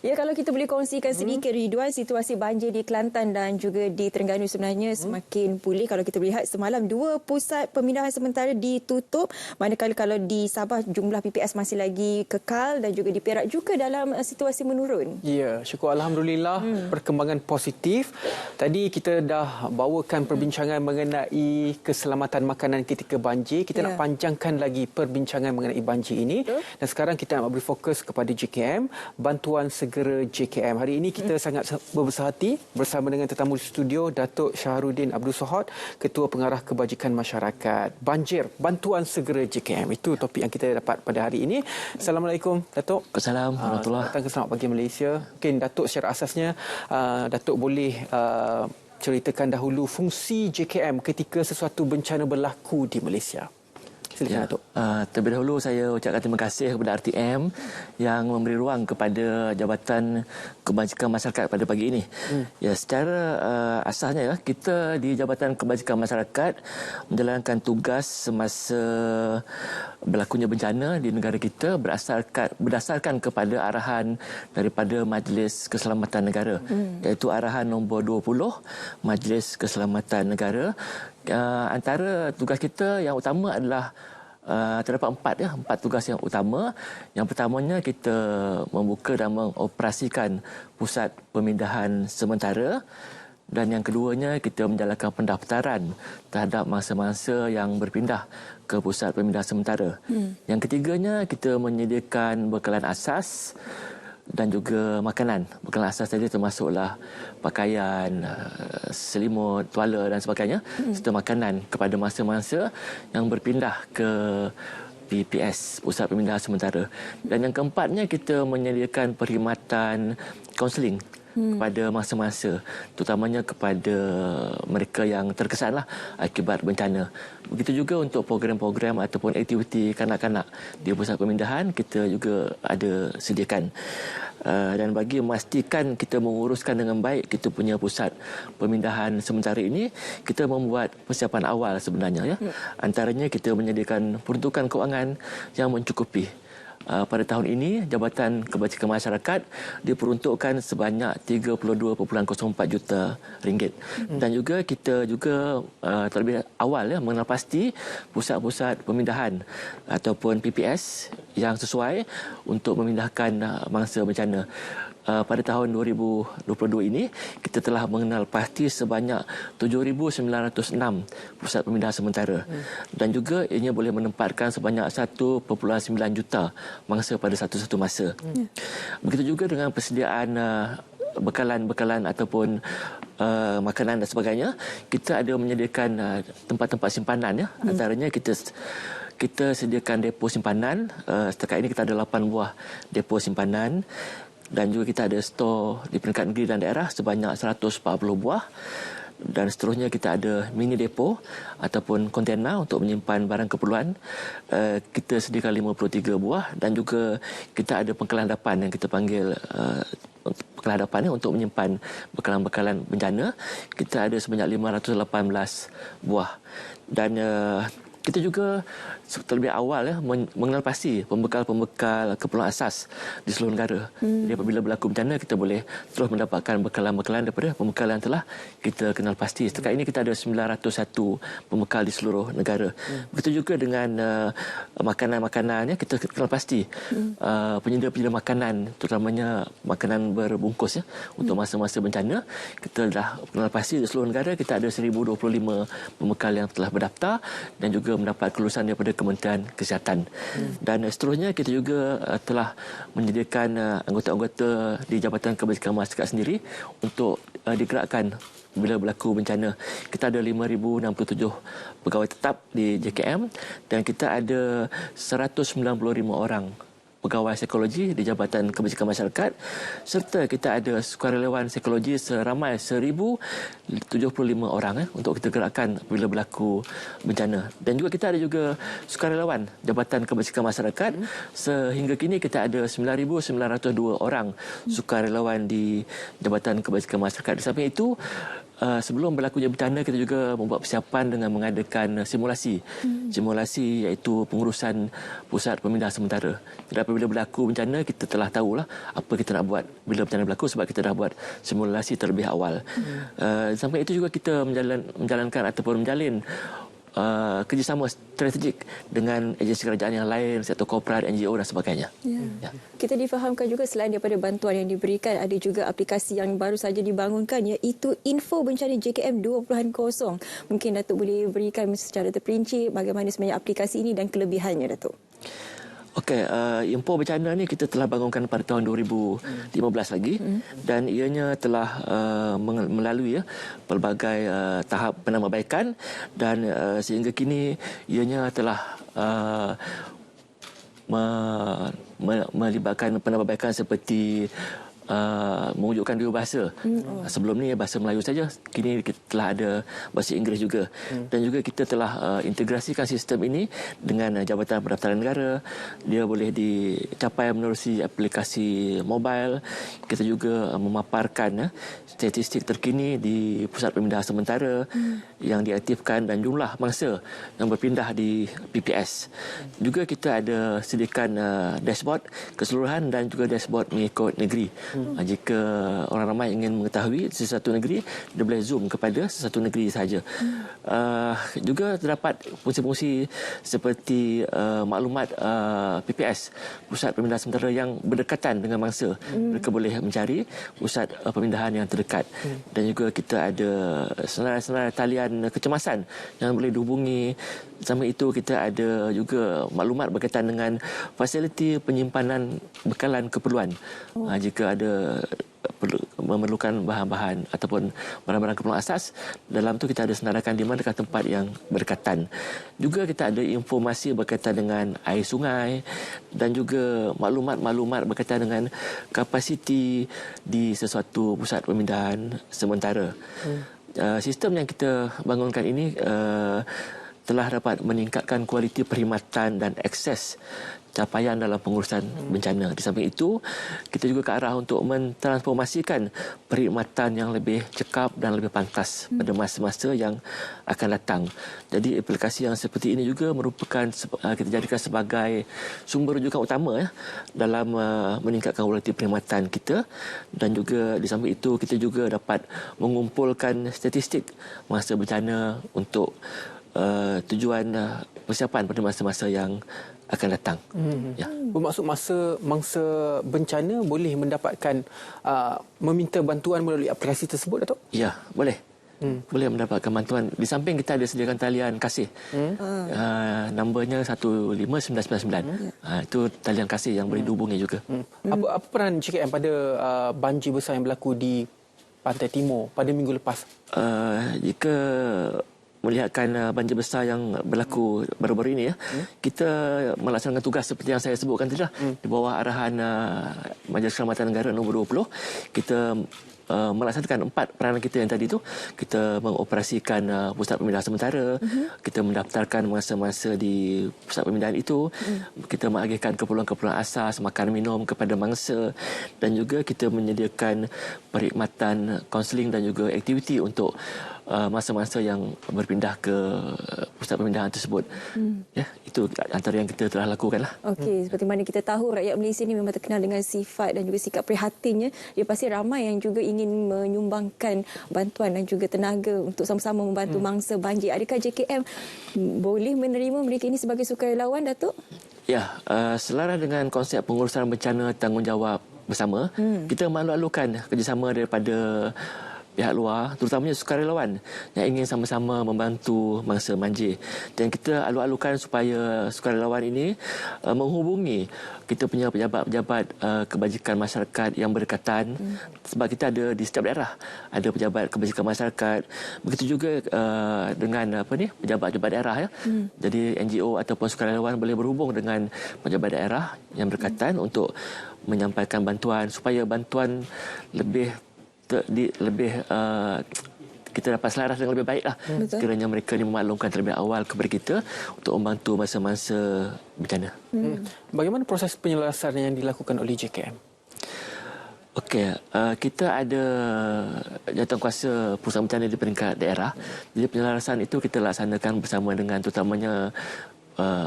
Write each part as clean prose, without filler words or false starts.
Ya, kalau kita boleh kongsikan sedikit, Ridwan, situasi banjir di Kelantan dan juga di Terengganu sebenarnya semakin pulih. Kalau kita lihat semalam 2 pusat pemindahan sementara ditutup, manakala kalau di Sabah jumlah PPS masih lagi kekal dan juga di Perak juga dalam situasi menurun. Ya, syukur alhamdulillah perkembangan positif. Tadi kita dah bawakan perbincangan mengenai keselamatan makanan ketika banjir. Kita nak panjangkan lagi perbincangan mengenai banjir ini. Dan sekarang kita nak beri fokus kepada JKM, bantuan segera JKM. Hari ini kita sangat berbesar hati bersama dengan tetamu di studio, Datuk Syahrudin Abdul Sohod, Ketua Pengarah Kebajikan Masyarakat. Banjir, bantuan segera JKM. Itu topik yang kita dapat pada hari ini. Assalamualaikum, Datuk. Assalamualaikum warahmatullahi. Datang ke Selamat Pagi Malaysia. Mungkin Datuk secara asasnya, Datuk boleh ceritakan dahulu fungsi JKM ketika sesuatu bencana berlaku di Malaysia. Silakan, Datuk. Terlebih dahulu saya ucapkan terima kasih kepada RTM yang memberi ruang kepada Jabatan Kebajikan Masyarakat pada pagi ini. Ya, secara asasnya kita di Jabatan Kebajikan Masyarakat menjalankan tugas semasa berlakunya bencana di negara kita berdasarkan kepada arahan daripada Majlis Keselamatan Negara, iaitu arahan nombor 20 Majlis Keselamatan Negara. Antara tugas kita yang utama adalah terdapat 4 tugas yang utama. Yang pertamanya kita membuka dan mengoperasikan pusat pemindahan sementara, dan yang keduanya kita menjalankan pendaftaran terhadap mangsa-mangsa yang berpindah ke pusat pemindahan sementara. Yang ketiganya kita menyediakan bekalan asas dan juga makanan. Bekalan asas tadi termasuklah pakaian, selimut, tuala dan sebagainya, serta makanan kepada mangsa-mangsa yang berpindah ke PPS, Pusat Pemindahan Sementara. Dan yang keempatnya kita menyediakan perkhidmatan kaunseling kepada mangsa-mangsa, terutamanya kepada mereka yang terkesanlah akibat bencana. Begitu juga untuk program-program ataupun aktiviti kanak-kanak di pusat pemindahan kita juga ada sediakan. Dan bagi memastikan kita menguruskan dengan baik kita punya pusat pemindahan sementara ini, kita membuat persiapan awal sebenarnya. Antaranya kita menyediakan peruntukan kewangan yang mencukupi. Pada tahun ini, Jabatan Kebajikan Masyarakat diperuntukkan sebanyak 32.04 juta ringgit. Dan juga kita terlebih awal mengenal pasti pusat-pusat pemindahan ataupun PPS yang sesuai untuk memindahkan mangsa bencana. Pada tahun 2022 ini, kita telah mengenal pasti sebanyak 7,906 pusat pemindahan sementara. Dan juga ianya boleh menempatkan sebanyak 1.9 juta mangsa pada satu-satu masa. Begitu juga dengan persediaan bekalan-bekalan ataupun makanan dan sebagainya, kita ada menyediakan tempat-tempat simpanan. Antaranya kita sediakan depo simpanan. Setakat ini kita ada 8 buah depo simpanan. Dan juga kita ada stor di peringkat negeri dan daerah sebanyak 140 buah. Dan seterusnya kita ada mini depo ataupun kontena untuk menyimpan barang keperluan. Kita sediakan 53 buah. Dan juga kita ada pengkeladapan yang kita panggil pengkeladapan untuk menyimpan bekalan-bekalan bencana. Kita ada sebanyak 518 buah. Dan kita juga terlebih awal mengenal pasti pembekal-pembekal keperluan asas di seluruh negara. Jadi apabila berlaku bencana, kita boleh terus mendapatkan bekalan-bekalan daripada pembekal yang telah kita kenal pasti. Setakat ini kita ada 901 pembekal di seluruh negara. Begitu juga dengan makanan-makanan, kita kenal pasti penyedia-penyedia makanan, terutamanya makanan berbungkus untuk masa-masa bencana. Kita dah kenal pasti di seluruh negara kita ada 1,025 pembekal yang telah berdaftar dan juga mendapat kelulusan daripada Kementerian Kesihatan. Dan seterusnya kita juga telah menyediakan anggota-anggota di Jabatan Kebajikan Masyarakat sendiri untuk digerakkan bila berlaku bencana. Kita ada 5,067 pegawai tetap di JKM dan kita ada 195 orang pegawai psikologi di Jabatan Kebajikan Masyarakat, serta kita ada sukarelawan psikologi seramai 1,075 orang untuk kita gerakkan apabila berlaku bencana. Dan juga kita ada juga sukarelawan Jabatan Kebajikan Masyarakat. Sehingga kini kita ada 9,902 orang sukarelawan di Jabatan Kebajikan Masyarakat. Di samping itu, sebelum berlakunya bencana, kita juga membuat persiapan dengan mengadakan simulasi. Simulasi iaitu pengurusan pusat pemindahan sementara. Jadi apabila berlaku bencana, kita telah tahulah apa kita nak buat bila bencana berlaku sebab kita dah buat simulasi terlebih awal. Sampai itu juga kita menjalankan ataupun menjalin kerjasama strategik dengan agensi kerajaan yang lain, sektor korporat, NGO dan sebagainya. Ya. Kita difahamkan juga selain daripada bantuan yang diberikan, ada juga aplikasi yang baru saja dibangunkan, iaitu Info Bencana JKM 2.0. Mungkin Datuk boleh berikan secara terperinci bagaimana sebenarnya aplikasi ini dan kelebihannya, Datuk. Okey, Info Bencana ni kita telah bangunkan pada tahun 2015 lagi dan ianya telah melalui pelbagai tahap penambahbaikan dan sehingga kini ianya telah melibatkan penambahbaikan seperti mewujudkan dua bahasa. Sebelum ni bahasa Melayu saja, kini kita telah ada bahasa Inggeris juga. Dan juga kita telah integrasikan sistem ini dengan Jabatan Pendaftaran Negara. Dia boleh dicapai menerusi aplikasi mobile. Kita juga memaparkan statistik terkini di pusat pemindahan sementara yang diaktifkan dan jumlah mangsa yang berpindah di PPS. Juga kita ada sediakan dashboard keseluruhan dan juga dashboard mengikut negeri. Jika orang ramai ingin mengetahui sesuatu negeri, dia boleh zoom kepada sesuatu negeri sahaja. Juga terdapat fungsi-fungsi seperti maklumat PPS, Pusat Pemindahan Sementara yang berdekatan dengan mangsa. Mereka boleh mencari pusat pemindahan yang terdekat. Dan juga kita ada senarai-senarai talian kecemasan yang boleh dihubungi. Sama itu kita ada juga maklumat berkaitan dengan fasiliti penyimpanan bekalan keperluan. Jika ada memerlukan bahan-bahan ataupun barang-barang keperluan asas, dalam tu kita ada senarakan di manakah tempat yang berdekatan. Juga kita ada informasi berkaitan dengan air sungai dan juga maklumat-maklumat berkaitan dengan kapasiti di sesuatu pusat pemindahan sementara. Sistem yang kita bangunkan ini telah dapat meningkatkan kualiti perkhidmatan dan akses capaian dalam pengurusan bencana. Di samping itu, kita juga ke arah untuk mentransformasikan perkhidmatan yang lebih cekap dan lebih pantas pada masa-masa yang akan datang. Jadi aplikasi yang seperti ini juga merupakan kita jadikan sebagai sumber rujukan utama dalam meningkatkan kualiti perkhidmatan kita, dan juga di samping itu kita juga dapat mengumpulkan statistik masa bencana untuk tujuan persiapan pada masa-masa yang akan datang. Ya. Bermaksud mangsa bencana boleh mendapatkan meminta bantuan melalui aplikasi tersebut, Datuk? Ya, boleh. Boleh mendapatkan bantuan. Di samping kita ada sediakan talian kasih. Nombornya 15999. Itu talian kasih yang boleh dihubungi juga. Apa peran JKM pada banjir besar yang berlaku di Pantai Timur pada minggu lepas? Jika melihatkan banjir besar yang berlaku baru-baru ini, kita melaksanakan tugas seperti yang saya sebutkan tadi di bawah arahan Majlis Keselamatan Negara nombor 20. Kita melaksanakan 4 peranan kita yang tadi itu. Kita mengoperasikan pusat pemindahan sementara, kita mendaftarkan mangsa-mangsa di pusat pemindahan itu, kita mengagihkan keperluan-keperluan asas, makan minum kepada mangsa, dan juga kita menyediakan perkhidmatan kaunseling dan juga aktiviti untuk masa-masa yang berpindah ke pusat pemindahan tersebut. Ya, itu antara yang kita telah lakukan lah. Okey, seperti mana kita tahu rakyat Malaysia ini memang terkenal dengan sifat dan juga sikap prihatinnya. Dia pasti ramai yang juga ingin menyumbangkan bantuan dan juga tenaga untuk sama-sama membantu mangsa banjir. Adakah JKM boleh menerima mereka ini sebagai sukarelawan, Datuk? Ya, selaras dengan konsep pengurusan bencana tanggungjawab bersama, kita malu-alukan kerjasama daripada pihak luar, terutamanya sukarelawan yang ingin sama-sama membantu mangsa banjir. Dan kita alu-alukan supaya sukarelawan ini menghubungi kita punya pejabat-pejabat kebajikan masyarakat yang berdekatan, sebab kita ada di setiap daerah ada pejabat kebajikan masyarakat. Begitu juga dengan pejabat-pejabat daerah. Jadi NGO ataupun sukarelawan boleh berhubung dengan pejabat daerah yang berdekatan untuk menyampaikan bantuan supaya bantuan lebih kita dapat selaras dengan lebih baiklah. Sekiranya mereka ini memaklumkan terlebih awal kepada kita untuk membantu masa-masa bencana. Bagaimana proses penyelesaian yang dilakukan oleh JKM? Okey, kita ada jawatankuasa pusat bencana di peringkat daerah. Jadi penyelarasan itu kita laksanakan bersama dengan terutamanya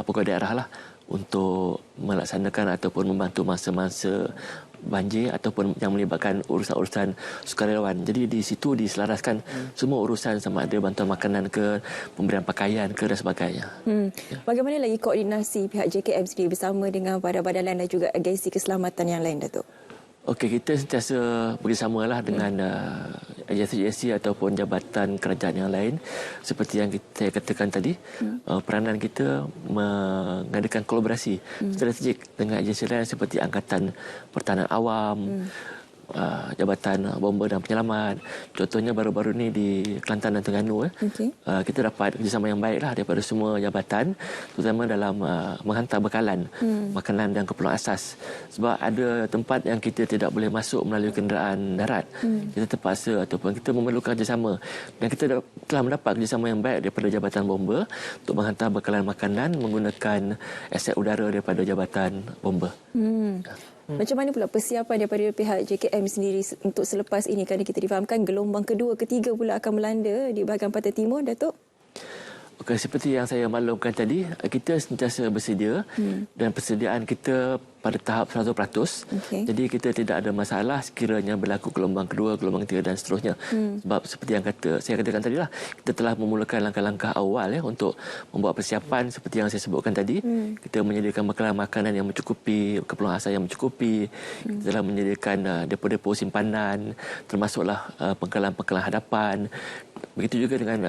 pegawai daerah lah untuk melaksanakan ataupun membantu masa-masa banjir ataupun yang melibatkan urusan-urusan sukarelawan. Jadi di situ diselaraskan semua urusan sama ada bantuan makanan ke, pemberian pakaian ke dan sebagainya. Bagaimana lagi koordinasi pihak JKM sendiri bersama dengan badan-badan lain dan juga agensi keselamatan yang lain, Datuk? Okey, kita sentiasa bekerjasamalah dengan agensi-agensi ataupun jabatan kerajaan yang lain. Seperti yang saya katakan tadi, peranan kita mengadakan kolaborasi strategik dengan agensi lain seperti Angkatan Pertahanan Awam, Jabatan Bomba dan Penyelamat. Contohnya baru-baru ni di Kelantan dan Terengganu kita dapat kerjasama yang baiklah daripada semua jabatan, terutama dalam menghantar bekalan makanan dan keperluan asas. Sebab ada tempat yang kita tidak boleh masuk melalui kenderaan darat. Kita terpaksa ataupun kita memerlukan kerjasama, dan kita telah mendapat kerjasama yang baik daripada Jabatan Bomba untuk menghantar bekalan makanan menggunakan aset udara daripada Jabatan Bomba. Macam mana pula persiapan daripada pihak JKM sendiri untuk selepas ini, kerana kita difahamkan gelombang kedua, ketiga pula akan melanda di bahagian pantai timur, Datuk? Okey, seperti yang saya maklumkan tadi, kita sentiasa bersedia dan persediaan kita pada tahap 100%. Jadi kita tidak ada masalah sekiranya berlaku gelombang kedua, gelombang ketiga dan seterusnya. Sebab seperti yang saya katakan tadi lah, kita telah memulakan langkah-langkah awal untuk membuat persiapan seperti yang saya sebutkan tadi. Kita menyediakan bekalan makanan yang mencukupi, keperluan asas yang mencukupi. Kita telah menyediakan depo-depo simpanan, termasuklah pengkalan-pengkalan hadapan. Begitu juga dengan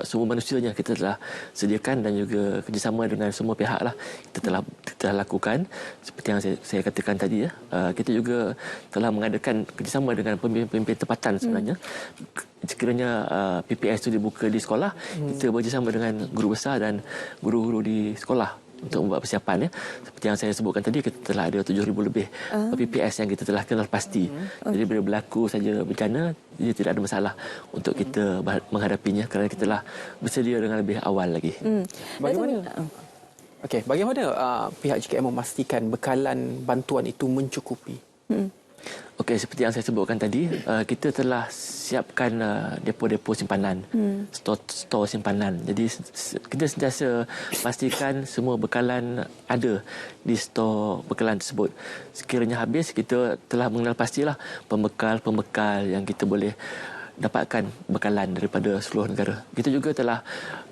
semua manusianya kita telah sediakan, dan juga kerjasama dengan semua pihak lah kita telah lakukan. Seperti yang saya katakan tadi, kita juga telah mengadakan kerjasama dengan pemimpin tempatan sebenarnya. Sekiranya PPS itu dibuka di sekolah, kita bekerjasama dengan guru besar dan guru-guru di sekolah untuk membuat persiapan. Seperti yang saya sebutkan tadi, kita telah ada 7,000 lebih PPS yang kita telah kenal pasti. Jadi bila berlaku saja bencana, dia tidak ada masalah untuk kita menghadapinya kerana kita telah bersedia dengan lebih awal lagi. Bagaimana pihak JKM memastikan bekalan bantuan itu mencukupi? Okey, seperti yang saya sebutkan tadi, kita telah siapkan depo-depo simpanan, stor simpanan. Jadi kita sentiasa pastikan semua bekalan ada di stor bekalan tersebut. Sekiranya habis, kita telah mengenal pastilah pembekal-pembekal yang kita boleh dapatkan bekalan daripada seluruh negara. Kita juga telah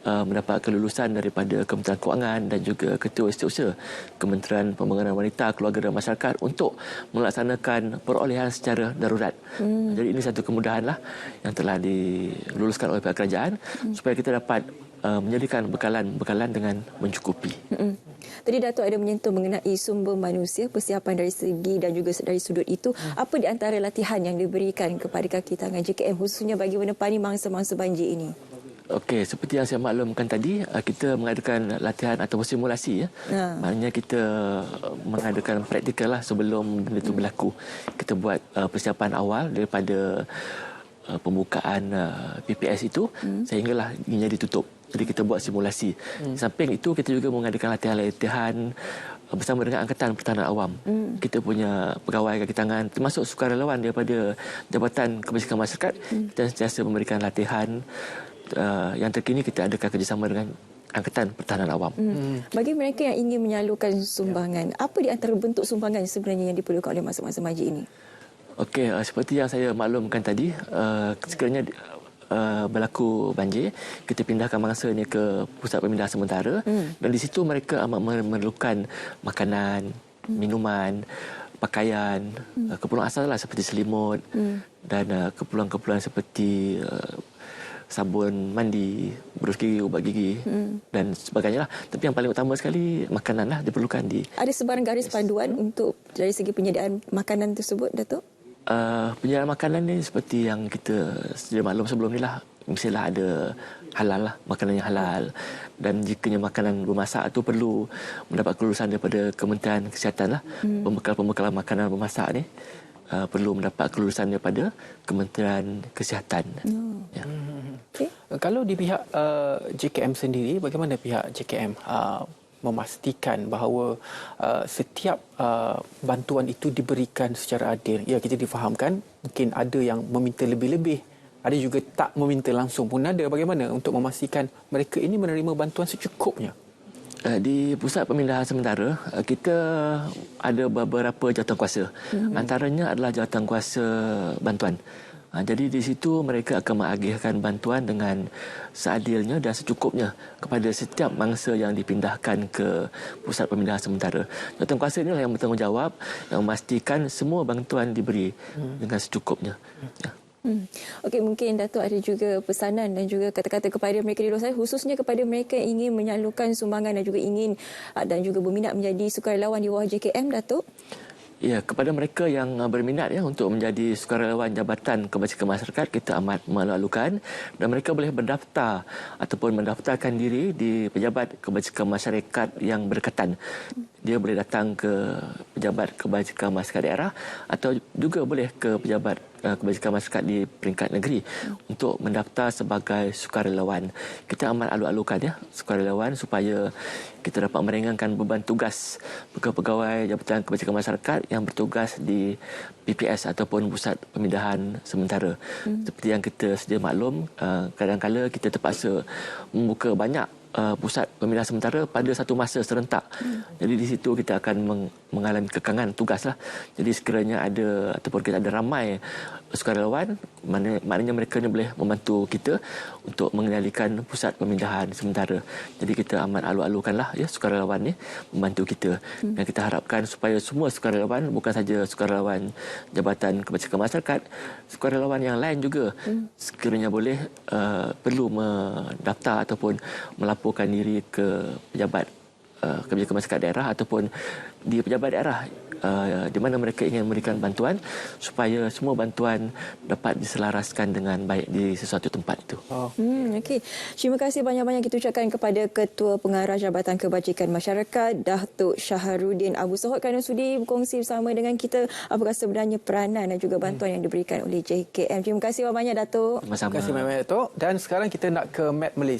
mendapat kelulusan daripada Kementerian Kewangan dan juga Ketua Setiausaha Kementerian Pembangunan Wanita, Keluarga dan Masyarakat untuk melaksanakan perolehan secara darurat. Jadi ini satu kemudahanlah yang telah diluluskan oleh pihak kerajaan supaya kita dapat menyediakan bekalan dengan mencukupi. Tadi Datuk ada menyentuh mengenai sumber manusia, persiapan dari segi dan juga dari sudut itu. Apa di antara latihan yang diberikan kepada kaki tangan JKM khususnya bagi menepani mangsa-mangsa banjir ini? Okey, seperti yang saya maklumkan tadi, kita mengadakan latihan atau simulasi. Maknanya kita mengadakan praktikal lah sebelum benda itu berlaku. Kita buat persiapan awal daripada pembukaan PPS itu sehinggalah ianya ditutup. Jadi kita buat simulasi. Di samping itu kita juga mengadakan latihan-latihan bersama dengan Angkatan Pertahanan Awam. Kita punya pegawai kaki tangan termasuk sukarelawan daripada Jabatan Kebajikan Masyarakat. Kita sentiasa memberikan latihan. Yang terkini kita adakan kerjasama dengan Angkatan Pertahanan Awam. Bagi mereka yang ingin menyalurkan sumbangan, apa di antara bentuk sumbangan sebenarnya yang diperlukan oleh masa-masa banjir ini? Okey, seperti yang saya maklumkan tadi, sekiranya berlaku banjir, kita pindahkan mangsa ini ke pusat pemindahan sementara, dan di situ mereka amat memerlukan makanan, minuman, pakaian, keperluan asas lah seperti selimut dan keperluan-keperluan seperti sabun mandi, berus gigi, ubat gigi dan sebagainya lah. Tapi yang paling utama sekali makanan lah diperlukan Ada sebarang garis panduan untuk dari segi penyediaan makanan tersebut, Datuk? Penyediaan makanan ni seperti yang kita sedia maklum sebelum ni lah. Mestilah ada halal lah, makanan yang halal. Dan jikanya makanan bermasak tu perlu mendapat kelulusan daripada Kementerian Kesihatan lah. Pembekalan makanan bermasak ni perlu mendapat kelulusan daripada Kementerian Kesihatan. Kalau di pihak JKM sendiri, bagaimana pihak JKM memastikan bahawa setiap bantuan itu diberikan secara adil. Ya, kita difahamkan mungkin ada yang meminta lebih-lebih, ada juga tak meminta langsung pun ada. Bagaimana untuk memastikan mereka ini menerima bantuan secukupnya? Di pusat pemindahan sementara, kita ada beberapa jawatankuasa. Antaranya adalah jawatankuasa bantuan. Jadi di situ mereka akan mengagihkan bantuan dengan seadilnya dan secukupnya kepada setiap mangsa yang dipindahkan ke pusat pemindahan sementara. Jawatankuasa inilah yang bertanggungjawab yang memastikan semua bantuan diberi dengan secukupnya. Ya. Okey, mungkin Datuk ada juga pesanan dan juga kata-kata kepada mereka di luar sana, khususnya kepada mereka yang ingin menyalurkan sumbangan dan juga ingin dan juga berminat menjadi sukarelawan di bawah JKM, Datuk? Ya, kepada mereka yang berminat untuk menjadi sukarelawan Jabatan Kebajikan Masyarakat, kita amat melalukan dan mereka boleh berdaftar ataupun mendaftarkan diri di Pejabat Kebajikan Masyarakat yang berdekatan. Dia boleh datang ke Pejabat Kebajikan Masyarakat Daerah atau juga boleh ke Pejabat Kebajikan Masyarakat di peringkat negeri untuk mendaftar sebagai sukarelawan. Kita amat alu-alukan sukarelawan supaya kita dapat meringankan beban tugas pegawai Jabatan Kebajikan Masyarakat yang bertugas di PPS ataupun Pusat Pemindahan Sementara. Seperti yang kita sedia maklum, kadang-kadang kita terpaksa membuka banyak pusat pemindahan sementara pada satu masa serentak. Jadi di situ kita akan mengalami kekangan tugaslah. Jadi sekiranya ada ataupun kita ada ramai sukarelawan, maknanya mereka ni boleh membantu kita untuk mengendalikan pusat pemindahan sementara. Jadi kita amat alu-alukanlah sukarelawan ni membantu kita. Dan kita harapkan supaya semua sukarelawan, bukan saja sukarelawan Jabatan Kebajikan Masyarakat, sukarelawan yang lain juga sekiranya boleh perlu mendaftar ataupun melaporkan diri ke Pejabat Kebajikan Masyarakat Daerah ataupun di pejabat daerah di mana mereka ingin memberikan bantuan supaya semua bantuan dapat diselaraskan dengan baik di sesuatu tempat itu. Okey. Terima kasih banyak-banyak kita ucapkan kepada Ketua Pengarah Jabatan Kebajikan Masyarakat, Datuk Syaharudin Abu Sohod, kerana sudi berkongsi bersama dengan kita apakah sebenarnya peranan dan juga bantuan yang diberikan oleh JKM. Terima kasih banyak, Datuk. Sama-sama. Terima kasih banyak, Datuk. Dan sekarang kita nak ke Map Malaysia.